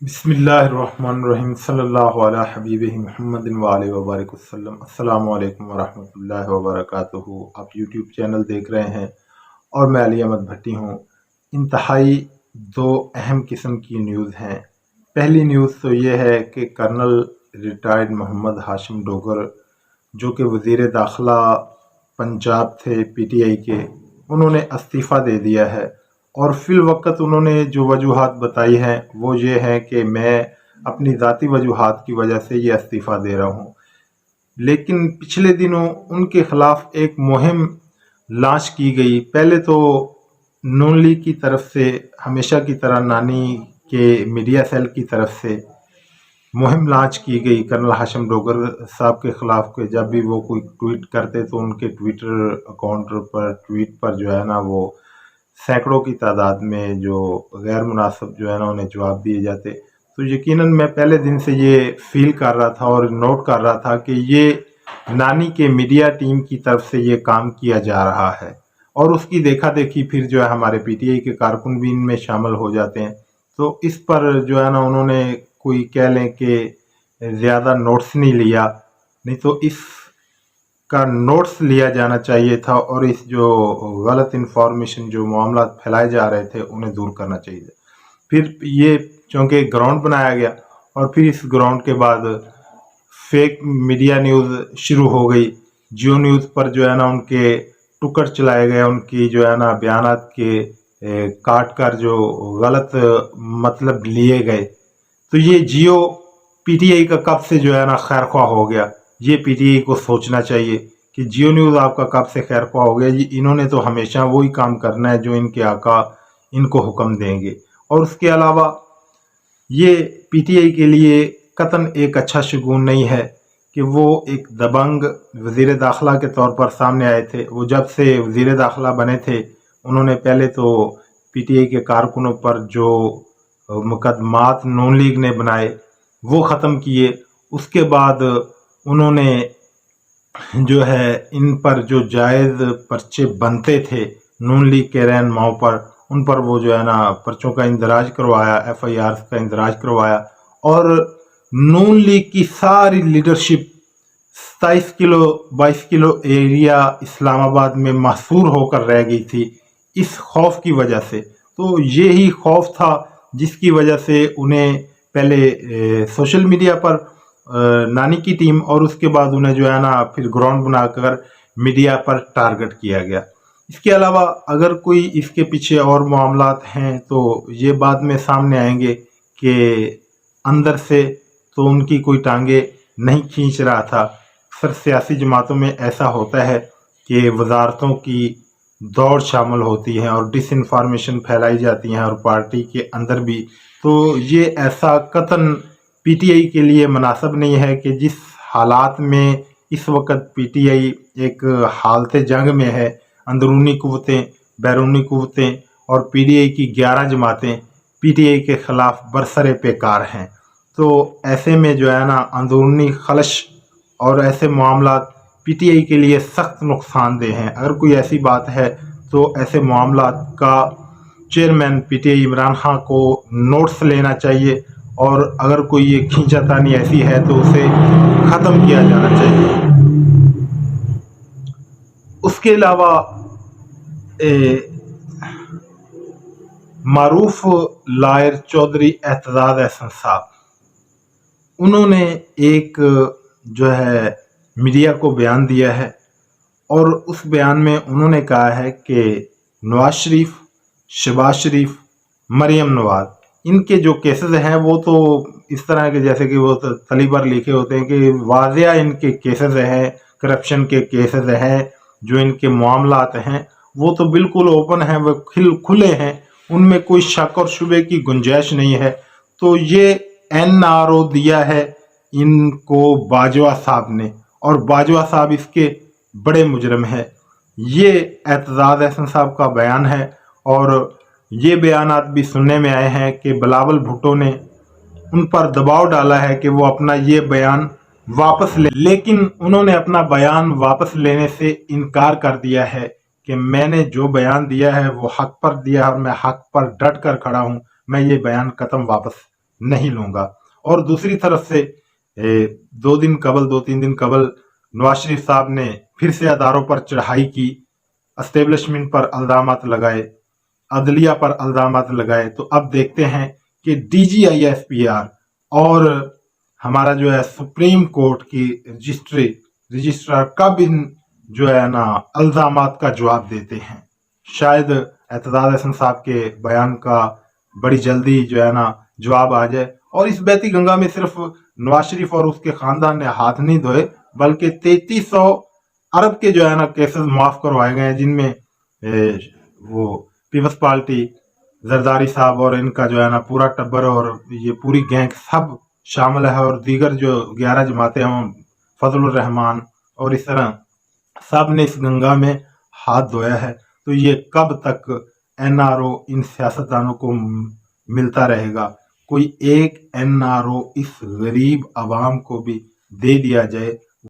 بسم اللہ الرحمن الرحیم صلی اللہ علیہ حبیب محمد وآلہ وبارک وسلم۔ السلام علیکم ورحمۃ اللہ وبرکاتہ۔ آپ یوٹیوب چینل دیکھ رہے ہیں اور میں علی احمد بھٹی ہوں۔ انتہائی دو اہم قسم کی نیوز ہیں۔ پہلی نیوز تو یہ ہے کہ کرنل ریٹائرڈ محمد ہاشم ڈوگر جو کہ وزیر داخلہ پنجاب تھے پی ٹی آئی کے، انہوں نے استعفیٰ دے دیا ہے، اور فی الوقت انہوں نے جو وجوہات بتائی ہیں وہ یہ ہے کہ میں اپنی ذاتی وجوہات کی وجہ سے یہ استعفیٰ دے رہا ہوں۔ لیکن پچھلے دنوں ان کے خلاف ایک مہم لانچ کی گئی۔ پہلے تو نون لیگ کی طرف سے ہمیشہ کی طرح نانی کے میڈیا سیل کی طرف سے مہم لانچ کی گئی کرنل ہاشم ڈوگر صاحب کے خلاف، کہ جب بھی وہ کوئی ٹویٹ کرتے تو ان کے ٹویٹر اکاؤنٹ پر ٹویٹ پر جو ہے نا وہ سینکڑوں کی تعداد میں جو غیر مناسب جو ہے نا انہیں جواب دیے جاتے۔ تو یقیناً میں پہلے دن سے یہ فیل کر رہا تھا اور نوٹ کر رہا تھا کہ یہ نانی کے میڈیا ٹیم کی طرف سے یہ کام کیا جا رہا ہے، اور اس کی دیکھا دیکھی پھر جو ہے ہمارے پی ٹی آئی کے کارکن بھی ان میں شامل ہو جاتے ہیں۔ تو اس پر جو ہے نا انہوں نے کوئی کہہ لیں کہ زیادہ نوٹس نہیں لیا، نہیں تو اس کا نوٹس لیا جانا چاہیے تھا، اور اس جو غلط انفارمیشن جو معاملات پھیلائے جا رہے تھے انہیں دور کرنا چاہیے تھا۔ پھر یہ چونکہ گراؤنڈ بنایا گیا، اور پھر اس گراؤنڈ کے بعد فیک میڈیا نیوز شروع ہو گئی۔ جیو نیوز پر جو ہے نا ان کے ٹکڑ چلائے گئے، ان کی جو ہے نا بیانات کے کاٹ کر جو غلط مطلب لیے گئے۔ تو یہ جیو پی ٹی آئی کا کب سے جو ہے نا خیر خواہ ہو گیا، یہ پی ٹی آئی کو سوچنا چاہیے کہ جیو نیوز آپ کا کب سے خیر خواہ ہو گیا۔ انہوں نے تو ہمیشہ وہی کام کرنا ہے جو ان کے آقا ان کو حکم دیں گے، اور اس کے علاوہ یہ پی ٹی آئی کے لیے قطعاً ایک اچھا شگون نہیں ہے کہ وہ ایک دبنگ وزیر داخلہ کے طور پر سامنے آئے تھے۔ وہ جب سے وزیر داخلہ بنے تھے انہوں نے پہلے تو پی ٹی آئی کے کارکنوں پر جو مقدمات نون لیگ نے بنائے وہ ختم کیے۔ اس کے بعد انہوں نے جو ہے ان پر جو جائز پرچے بنتے تھے نون لیگ کے رہنماؤں پر، ان پر وہ جو ہے نا پرچوں کا اندراج کروایا، ایف آئی آر کا اندراج کروایا، اور نون لیگ کی ساری لیڈرشپ 27 کلو 22 کلو ایریا اسلام آباد میں محصور ہو کر رہ گئی تھی اس خوف کی وجہ سے۔ تو یہی خوف تھا جس کی وجہ سے انہیں پہلے سوشل میڈیا پر نانی کی ٹیم، اور اس کے بعد انہیں جو ہے نا پھر گراؤنڈ بنا کر میڈیا پر ٹارگٹ کیا گیا۔ اس کے علاوہ اگر کوئی اس کے پیچھے اور معاملات ہیں تو یہ بعد میں سامنے آئیں گے کہ اندر سے تو ان کی کوئی ٹانگیں نہیں کھینچ رہا تھا۔ اکثر سیاسی جماعتوں میں ایسا ہوتا ہے کہ وزارتوں کی دوڑ شامل ہوتی ہے اور ڈس انفارمیشن پھیلائی جاتی ہیں، اور پارٹی کے اندر بھی۔ تو یہ ایسا قطعاً پی ٹی آئی کے لیے مناسب نہیں ہے کہ جس حالات میں اس وقت پی ٹی آئی ایک حالت جنگ میں ہے، اندرونی قوتیں، بیرونی قوتیں، اور پی ٹی آئی کی 11 جماعتیں پی ٹی آئی کے خلاف برسر پیکار ہیں۔ تو ایسے میں جو ہے نا اندرونی خلش اور ایسے معاملات پی ٹی آئی کے لیے سخت نقصان دہ ہیں۔ اگر کوئی ایسی بات ہے تو ایسے معاملات کا chairman P T I Imran Khan کو نوٹس لینا چاہیے، اور اگر کوئی یہ کھینچا تانی ایسی ہے تو اسے ختم کیا جانا چاہیے۔ اس کے علاوہ معروف لائر چودھری اعتزاز احسن صاحب، انہوں نے ایک جو ہے میڈیا کو بیان دیا ہے، اور اس بیان میں انہوں نے کہا ہے کہ نواز شریف، شہباز شریف، مریم نواز، ان کے جو کیسز ہیں وہ تو اس طرح کے جیسے کہ وہ تلی پر لکھے ہوتے ہیں کہ واضح ان کے کیسز ہیں، کرپشن کے کیسز ہیں، جو ان کے معاملات ہیں وہ تو بالکل اوپن ہیں، وہ کھلے ہیں، ان میں کوئی شک اور شبے کی گنجائش نہیں ہے۔ تو یہ این آر او دیا ہے ان کو باجوہ صاحب نے، اور باجوہ صاحب اس کے بڑے مجرم ہیں۔ یہ اعتزاز احسن صاحب کا بیان ہے، اور یہ بیانات بھی سننے میں آئے ہیں کہ بلاول بھٹو نے ان پر دباؤ ڈالا ہے کہ وہ اپنا یہ بیان واپس لے، لیکن انہوں نے اپنا بیان واپس لینے سے انکار کر دیا ہے کہ میں نے جو بیان دیا ہے وہ حق پر دیا، اور میں حق پر ڈٹ کر کھڑا ہوں، میں یہ بیان قطعاً واپس نہیں لوں گا۔ اور دوسری طرف سے 2-3 دن قبل نواز شریف صاحب نے پھر سے اداروں پر چڑھائی کی، اسٹیبلشمنٹ پر الزامات لگائے، عدلیہ پر الزامات لگائے۔ تو اب دیکھتے ہیں کہ D G I S P R اور ہمارا جو ہے سپریم کورٹ کی رجسٹرار کب ان جو ہے نا الزامات کا جواب دیتے ہیں۔ شاید اعتزاز احسن صاحب کے بیان کا بڑی جلدی جو ہے نا جواب آ جائے، اور اس بیتی گنگا میں صرف نواز شریف اور اس کے خاندان نے ہاتھ نہیں دھوئے، بلکہ 3300 ارب کے جو ہے نا کیسز معاف کروائے گئے ہیں، جن میں وہ پیپلز پارٹی، زرداری صاحب اور ان کا جو ہے نا پورا ٹبر اور یہ پوری گینگ سب شامل ہے، اور دیگر جو 11 جماعتیں ہیں، فضل الرحمان اور اس طرح سب نے اس گنگا میں ہاتھ دھویا ہے۔ تو یہ کب تک این آر او ان سیاستدانوں کو ملتا رہے گا؟ کوئی ایک این آر او اس غریب عوام کو بھی دے دیا جائے